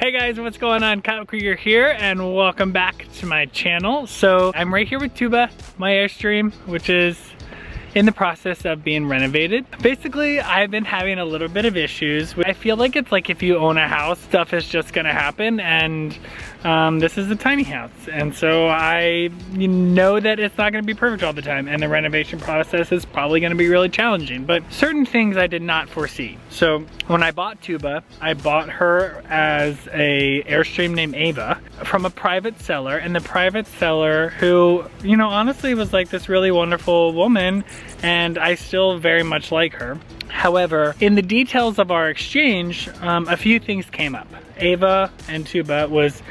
Hey guys, what's going on? Krieger here, and welcome back to my channel. So I'm right here with Tuba, my Airstream, which is in the process of being renovated. Basically, I've been having a little bit of issues. I feel like it's like if you own a house, stuff is just gonna happen, and this is a tiny house. And so I know that it's not gonna be perfect all the time, and the renovation process is probably gonna be really challenging, but certain things I did not foresee. So when I bought Tuba, I bought her as a Airstream named Ava from a private seller, and the private seller who, you know, honestly was like this really wonderful woman, and I still very much like her. However, in the details of our exchange, a few things came up. Ava and Tuba was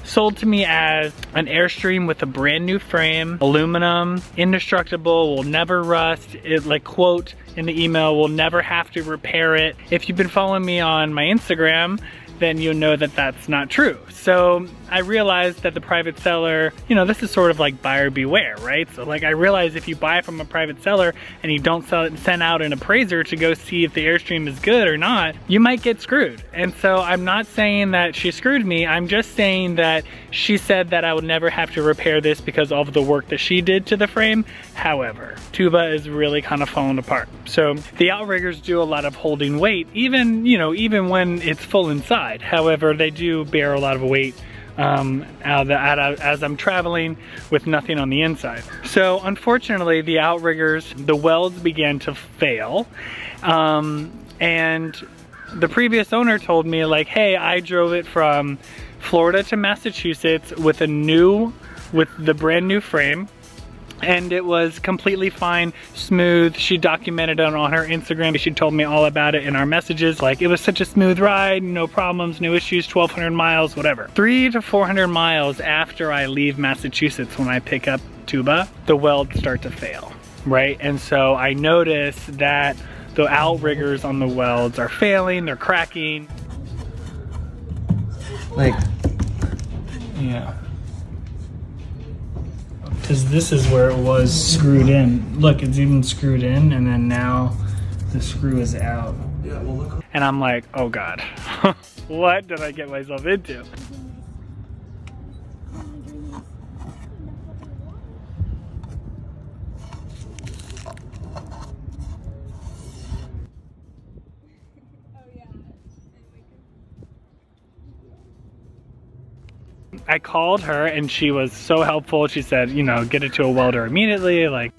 sold to me as an Airstream with a brand new frame, aluminum, indestructible, will never rust. It, like, quote in the email, will never have to repair it. If you've been following me on my Instagram, then you'll know that that's not true. So I realized that the private seller, you know, this is sort of like buyer beware, right? So like I realized if you buy from a private seller and you don't send out an appraiser to go see if the Airstream is good or not, you might get screwed. And so I'm not saying that she screwed me, I'm just saying that she said that I would never have to repair this because of the work that she did to the frame. However, Tuba is really kind of falling apart. So the outriggers do a lot of holding weight, even, you know, even when it's full inside. However, they do bear a lot of weight as I'm traveling with nothing on the inside. So unfortunately, the outriggers, the welds began to fail. And the previous owner told me, like, hey, I drove it from Florida to Massachusetts with the brand new frame, and it was completely fine, smooth. She documented it on her Instagram. She told me all about it in our messages. Like, it was such a smooth ride, no problems, no issues, 1,200 miles, whatever. 300 to 400 miles after I leave Massachusetts, when I pick up Tuba, the welds start to fail, right? And so I notice that the outriggers on the welds are failing, they're cracking. Like, yeah. Because this is where it was screwed in. Look, it's even screwed in, and then now the screw is out. Yeah, well, look. And I'm like, oh God, what did I get myself into? I called her and she was so helpful. She said, you know, get it to a welder immediately, like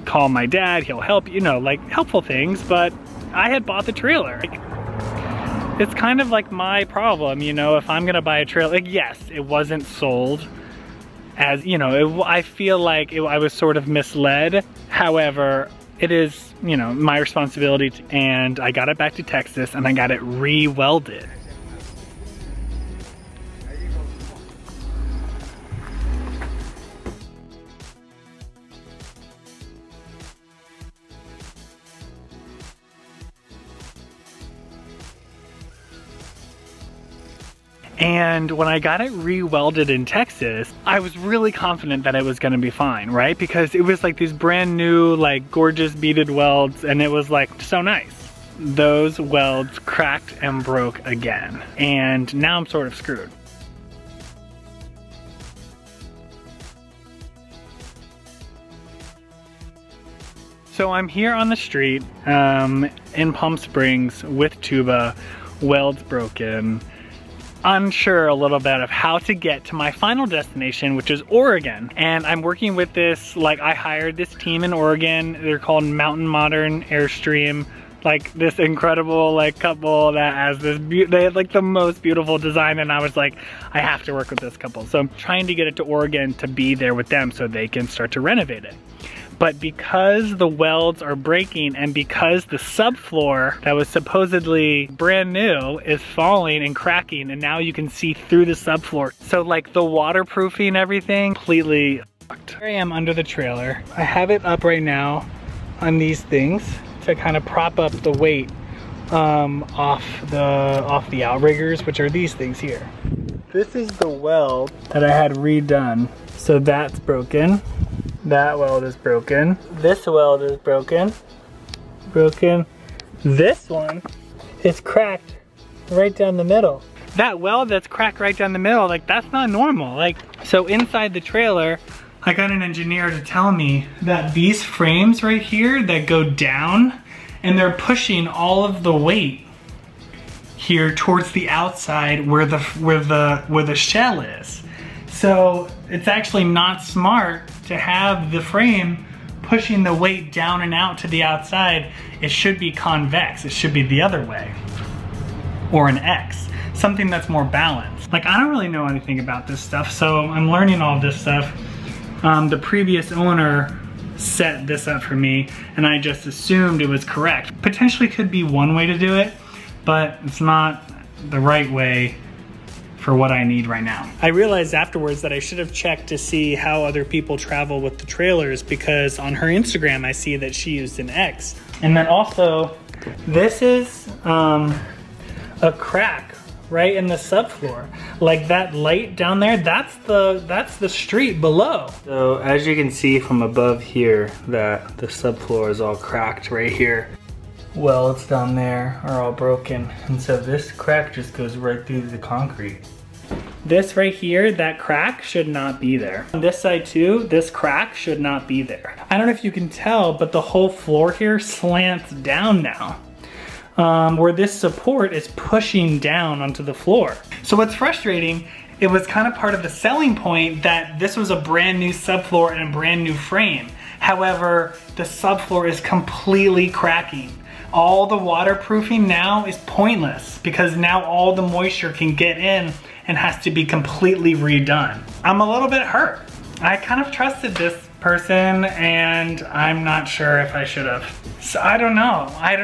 call my dad, he'll help, you know, like helpful things. But I had bought the trailer. Like, it's kind of like my problem, you know, if I'm gonna buy a trailer, like, yes, it wasn't sold as, you know, I feel like I was sort of misled. However, it is, you know, my responsibility and I got it back to Texas and I got it re-welded. And when I got it re-welded in Texas, I was really confident that it was gonna be fine, right? Because it was like these brand new, like gorgeous beaded welds, and it was like so nice. Those welds cracked and broke again. And now I'm sort of screwed. So I'm here on the street in Palm Springs with Tuba, welds broken, unsure a little bit of how to get to my final destination, which is Oregon. And I'm working with this, like, I hired this team in Oregon. They're called Mountain Modern Airstream. Like, this incredible, like, couple that has this, they had like the most beautiful design, and I was like, I have to work with this couple. So I'm trying to get it to Oregon to be there with them so they can start to renovate it. But because the welds are breaking and because the subfloor that was supposedly brand new is falling and cracking, and now you can see through the subfloor. So like the waterproofing, everything completely fucked. Here I am under the trailer. I have it up right now on these things to kind of prop up the weight off the outriggers, which are these things here. This is the weld that I had redone. So that's broken. That weld is broken. This weld is broken. This one is cracked right down the middle. that weld that's cracked right down the middle, like that's not normal. Like, so inside the trailer, I got an engineer to tell me that these frames right here that go down, and they're pushing all of the weight here towards the outside where the shell is. So it's actually not smart to have the frame pushing the weight down and out to the outside. It should be convex. It should be the other way, or an X, something that's more balanced. Like, I don't really know anything about this stuff, so I'm learning all this stuff. The previous owner set this up for me, and I just assumed it was correct. Potentially could be one way to do it, but it's not the right way for what I need right now. I realized afterwards that I should have checked to see how other people travel with the trailers, because on her Instagram I see that she used an X. And then also, this is a crack right in the subfloor. Like that light down there, that's the street below. So as you can see from above here, that the subfloor is all cracked right here. Welds down there are all broken, and so this crack just goes right through the concrete. This right here, that crack should not be there. On this side too, this crack should not be there. I don't know if you can tell, but the whole floor here slants down now, where this support is pushing down onto the floor. So what's frustrating, it was kind of part of the selling point that this was a brand new subfloor and a brand new frame. However, the subfloor is completely cracking. All the waterproofing now is pointless because now all the moisture can get in and has to be completely redone. I'm a little bit hurt. I kind of trusted this person and I'm not sure if I should have. So I don't know. I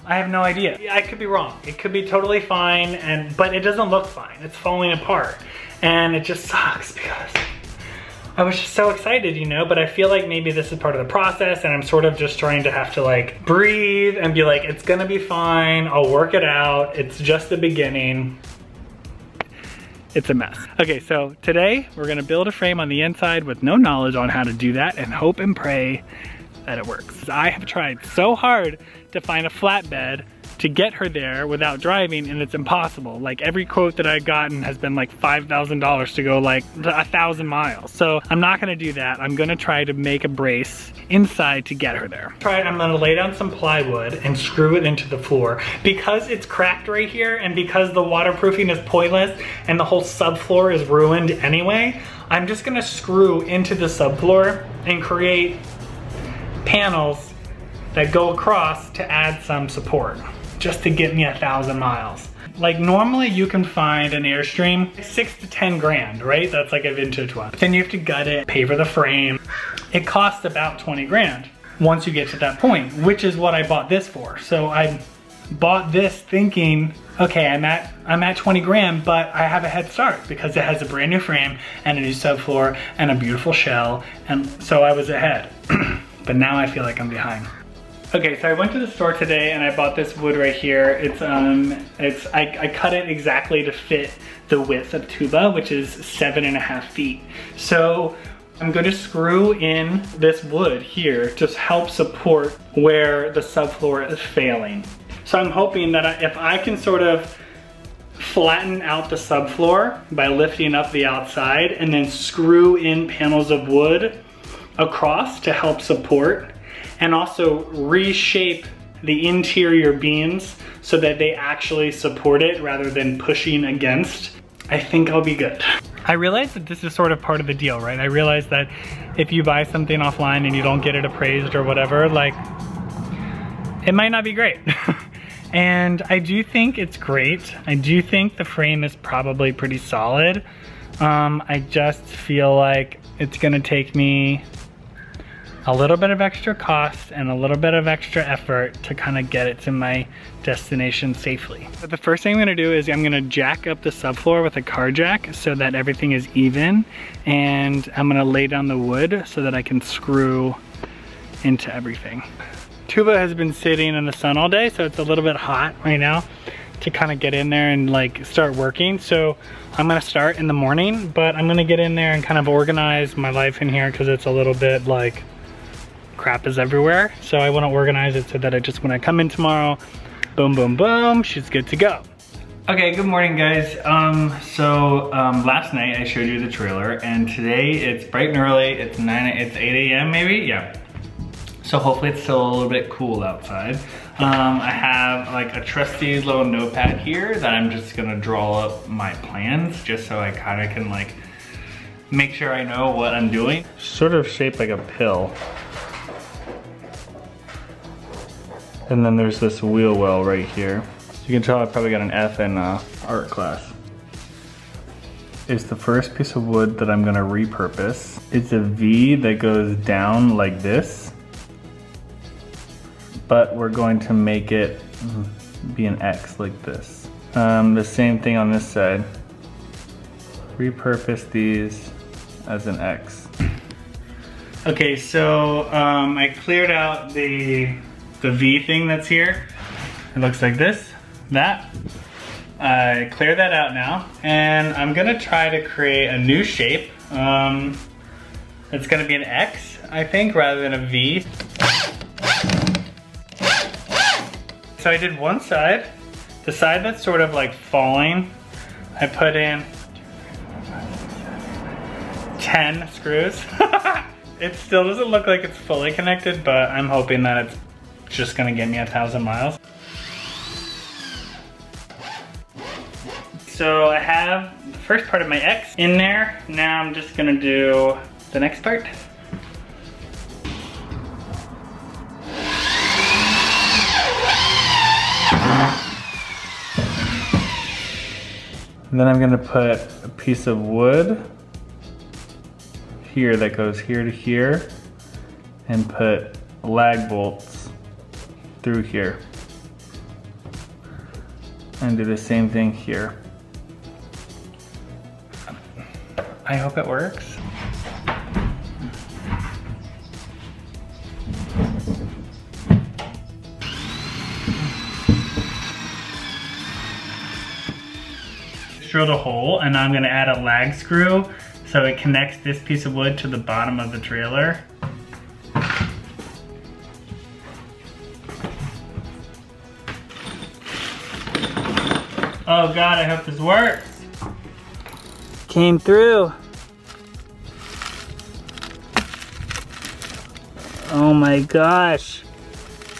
have no idea. I could be wrong. It could be totally fine, but it doesn't look fine. It's falling apart and it just sucks because I was just so excited, you know, but I feel like maybe this is part of the process and I'm sort of just trying to have to like breathe and be like, it's gonna be fine, I'll work it out, it's just the beginning. It's a mess. Okay, so today we're gonna build a frame on the inside with no knowledge on how to do that and hope and pray that it works. I have tried so hard to find a flatbed to get her there without driving, and it's impossible. Like, every quote that I've gotten has been like $5,000 to go like 1,000 miles. So I'm not gonna do that. I'm gonna try to make a brace inside to get her there. I'm gonna lay down some plywood and screw it into the floor. Because it's cracked right here and because the waterproofing is pointless and the whole subfloor is ruined anyway, I'm just gonna screw into the subfloor and create panels that go across to add some support, just to get me 1,000 miles. Like, normally you can find an Airstream 6 to 10 grand, right? That's like a vintage one. But then you have to gut it, pay for the frame. It costs about 20 grand once you get to that point, which is what I bought this for. So I bought this thinking, okay, I'm at 20 grand, but I have a head start because it has a brand new frame and a new subfloor and a beautiful shell, and so I was ahead. But now I feel like I'm behind. Okay, so I went to the store today and I bought this wood right here. I cut it exactly to fit the width of tuba, which is 7.5 feet. So I'm going to screw in this wood here to help support where the subfloor is failing. So I'm hoping that if I can sort of flatten out the subfloor by lifting up the outside and then screw in panels of wood across to help support, and also reshape the interior beams so that they actually support it rather than pushing against, I think I'll be good. I realize that this is sort of part of the deal, right? I realize that if you buy something offline and you don't get it appraised or whatever, like, it might not be great. And I do think it's great. I do think the frame is probably pretty solid. I just feel like it's gonna take me a little bit of extra cost and a little bit of extra effort to kind of get it to my destination safely. But the first thing I'm gonna do is I'm gonna jack up the subfloor with a car jack so that everything is even, and I'm gonna lay down the wood so that I can screw into everything. Tuba has been sitting in the sun all day, so it's a little bit hot right now to kind of get in there and like start working. So I'm gonna start in the morning, but I'm gonna get in there and kind of organize my life in here because it's a little bit like crap is everywhere. So I want to organize it so that when I come in tomorrow, boom, boom, boom, she's good to go. Okay, good morning guys. Last night I showed you the trailer and today it's bright and early. It's 8 a.m. maybe? Yeah. So hopefully it's still a little bit cool outside. I have like a trusty little notepad here that I'm just gonna draw up my plans just so I kinda can like make sure I know what I'm doing. Sort of shaped like a pill. And then there's this wheel well right here. You can tell I probably got an F in art class. It's the first piece of wood that I'm gonna repurpose. It's a V that goes down like this, but we're going to make it be an X like this. The same thing on this side. Repurpose these as an X. Okay, so I cleared out the V thing that's here. It looks like this. I cleared that out now, and I'm gonna try to create a new shape. It's gonna be an X, I think, rather than a V. So I did one side. The side that's sort of like falling, I put in 10 screws. It still doesn't look like it's fully connected, but I'm hoping that it's just gonna get me 1,000 miles. So I have the first part of my X in there. Now I'm just gonna do the next part. And then I'm gonna put a piece of wood here that goes here to here and put lag bolts through here. And do the same thing here. I hope it works. Drilled a hole, and I'm gonna add a lag screw so it connects this piece of wood to the bottom of the trailer. Oh God, I hope this works. Came through. Oh my gosh.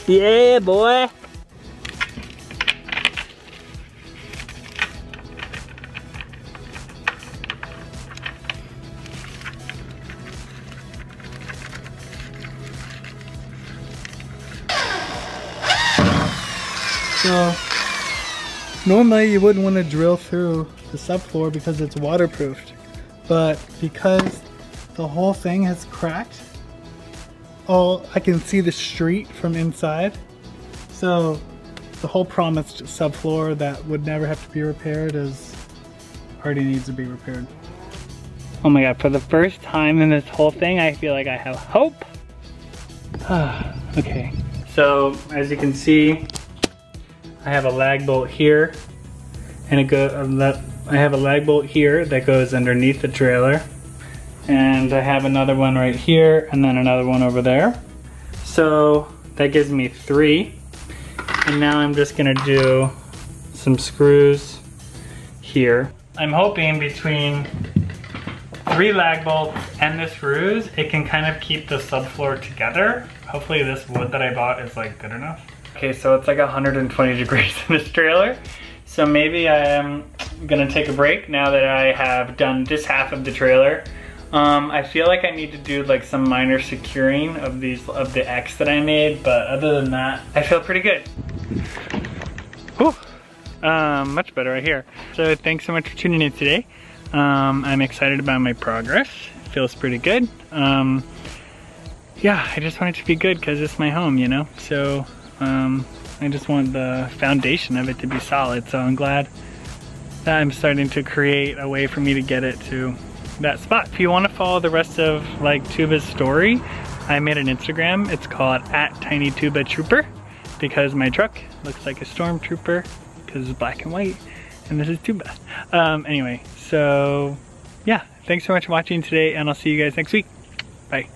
Yeah, boy. So, normally you wouldn't want to drill through the subfloor because it's waterproofed, but because the whole thing has cracked, I can see the street from inside. So the whole promised subfloor that would never have to be repaired already needs to be repaired. Oh my God, for the first time in this whole thing, I feel like I have hope. Okay, so as you can see, I have a lag bolt here, and I have a lag bolt here that goes underneath the trailer, and I have another one right here, and then another one over there. So that gives me 3, and now I'm just gonna do some screws here. I'm hoping between 3 lag bolts and the screws, it can kind of keep the subfloor together. Hopefully this wood that I bought is like good enough. Okay, so it's like 120 degrees in this trailer. So maybe I am gonna take a break now that I have done this half of the trailer. I feel like I need to do like some minor securing of the X that I made, but other than that, I feel pretty good. Whew. Much better right here. So thanks so much for tuning in today. I'm excited about my progress. It feels pretty good. Yeah, I just want it to be good because it's my home, you know? So I just want the foundation of it to be solid. So I'm glad that I'm starting to create a way for me to get it to that spot. If you want to follow the rest of like Tuba's story, I made an Instagram. It's called @TinyTubaTrooper because my truck looks like a stormtrooper because it's black and white, and this is Tuba. Anyway, so yeah, thanks so much for watching today, and I'll see you guys next week. Bye.